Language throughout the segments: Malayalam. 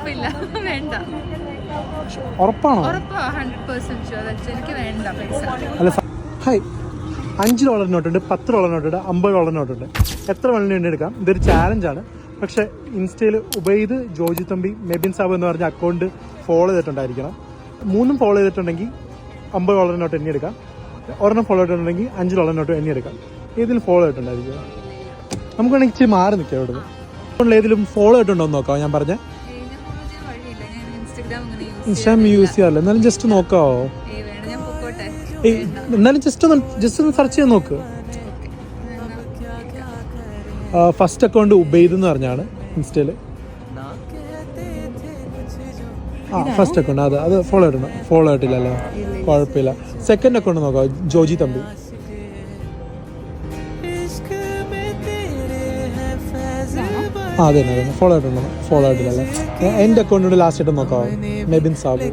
കുഴപ്പമില്ല, വേണ്ട. ഉറപ്പാണോ? ഉറപ്പാ, 100% ഷുവർ. എനിക്ക് വേണ്ട പൈസ. അല്ല ഹായ്, $5 നോട്ടുണ്ട്, $10 നോട്ടുണ്ട്, $50 നോട്ടുണ്ട്. എത്ര വേണമെങ്കിലും വേണ്ടി എടുക്കാം. ഇതൊരു ചാലഞ്ചാണ്. പക്ഷേ ഇൻസ്റ്റയിൽ ഉബൈദ്, ജോജി തമ്പി, മെബിൻ സാബ് എന്ന് പറഞ്ഞ അക്കൗണ്ട് ഫോളോ ചെയ്തിട്ടുണ്ടായിരിക്കണം. 3 ഫോളോ ചെയ്തിട്ടുണ്ടെങ്കിൽ $50 നോട്ട് എണ്ണി എടുക്കാം. ഒരെണ്ണം ഫോളോ ചെയ്തിട്ടുണ്ടെങ്കിൽ $5 നോട്ട് എണ്ണി എടുക്കാം. ഏതിലും ഫോളോ ചെയ്തിട്ടുണ്ടായിരിക്കും. നമുക്ക് വേണമെങ്കിൽ ഇച്ചിരി മാറി നിൽക്കാം ഇവിടുന്ന്. ഏതിലും ഫോളോ ചെയ്തിട്ടുണ്ടോ എന്ന് നോക്കാമോ? ഞാൻ പറഞ്ഞ ഇൻസ്റ്റാഗ്രാം യൂസ് ചെയ്യാറില്ല. എന്നാലും ജസ്റ്റ് നോക്കാവോ? എന്നാലും ജസ്റ്റ് ഒന്ന് സെർച്ച് ചെയ്ത് നോക്ക്. ഫസ്റ്റ് അക്കൗണ്ട് ഉബൈദ് എന്ന് പറഞ്ഞാണ് ഇൻസ്റ്റയില്. ഫസ്റ്റ് അക്കൗണ്ട് അത് ഫോളോ ചെയ്തിട്ടുണ്ട്. ഫോളോ ആയിട്ടില്ലല്ലോ, കുഴപ്പമില്ല. സെക്കൻഡ് അക്കൗണ്ട് നോക്കാം, ജോജി തമ്പി. അതെ ഫോളോ ആയിട്ടുണ്ടോ? ഫോളോ ആയിട്ടില്ലല്ലോ. എൻ്റെ അക്കൗണ്ടിൻ്റെ ലാസ്റ്റ് ആയിട്ട് നോക്കാവോ? മെബിൻ സാബ്.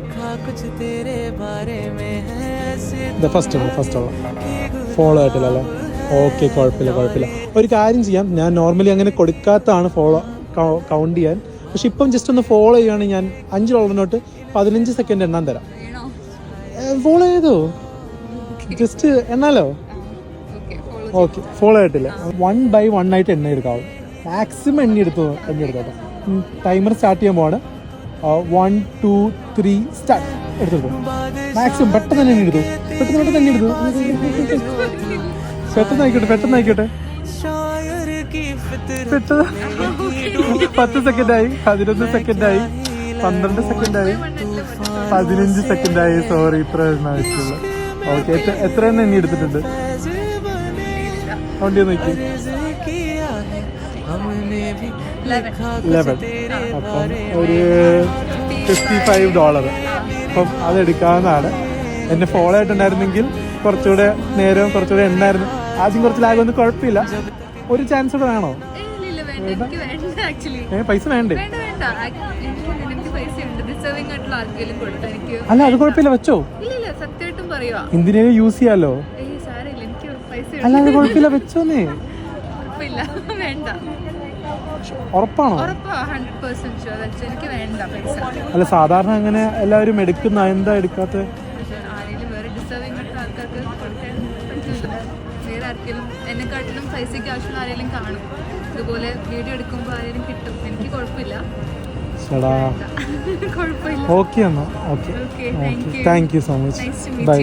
ഫസ്റ്റ് ഫോളോ ആയിട്ടില്ലല്ലോ. ഓക്കെ, കുഴപ്പമില്ല. ഒരു കാര്യം ചെയ്യാം, ഞാൻ നോർമലി അങ്ങനെ കൊടുക്കാത്തതാണ് ഫോളോ കൗണ്ട് ചെയ്യാൻ. പക്ഷെ ഇപ്പം ജസ്റ്റ് ഒന്ന് ഫോളോ ചെയ്യുകയാണെങ്കിൽ ഞാൻ $5 നോട്ട് 15 സെക്കൻഡ് എണ്ണാൻ തരാം. ഫോളോ ചെയ്തോ? ജസ്റ്റ് എണ്ണാലോ? ഓക്കെ, ഫോളോ ആയിട്ടില്ല. 1 by 1 ആയിട്ട് എണ്ണ എടുക്കാവും. മാക്സിമം എണ്ണി എടുത്തോട്ടെ. ടൈമർ സ്റ്റാർട്ട് ചെയ്യാൻ പോവാണ്. 1 2 3 സ്റ്റാർട്ട്. എടുത്തു മാക്സിമം പെട്ടെന്ന് തന്നെ എടുത്തു. പെട്ടെന്ന് ആയിക്കോട്ടെ. 10 സെക്കൻഡായി, 11 സെക്കൻഡായി, 12 സെക്കൻഡായി, 15 സെക്കൻഡായി. സോറി, ഇത്ര ആവശ്യമുള്ള. ഓക്കെ, എത്ര എണ്ണം എണ്ണി എടുത്തിട്ടുണ്ട്? വണ്ടി നോക്കി. 11. അപ്പം ഒരു $55. അപ്പം അതെടുക്കാവുന്നതാണ്. എന്നെ ഫോളോ ആയിട്ടുണ്ടായിരുന്നെങ്കിൽ കുറച്ചുകൂടെ നേരം, കുറച്ചുകൂടെ എണ്ണായിരുന്നു. ആദ്യം കുറച്ച് ലാഗ് ഒന്നും കുഴപ്പമില്ല. ഒരു ചാൻസ് കൂടെ വേണോ? പൈസ വേണ്ടേ? അല്ല, അത് കുഴപ്പമില്ല, വെച്ചോ. എന്തിനേലും യൂസ് ചെയ്യാലോ. അല്ല, അത് കുഴപ്പമില്ല, വെച്ചോന്നേ. ഉറപ്പാണോ? അല്ല, സാധാരണ അങ്ങനെ എല്ലാവരും എടുക്കുന്ന, എന്താ എടുക്കാത്ത? എന്നെക്കാട്ടിലും പൈസയ്ക്ക് ആവശ്യമുള്ള ആരെങ്കിലും കാണും. ഇതുപോലെ വീഡിയോ എടുക്കുമ്പോൾ ആരെങ്കിലും കിട്ടും. എനിക്ക് കുഴപ്പമില്ല. ഓക്കെ എന്നാ. Okay, thank you so much. By.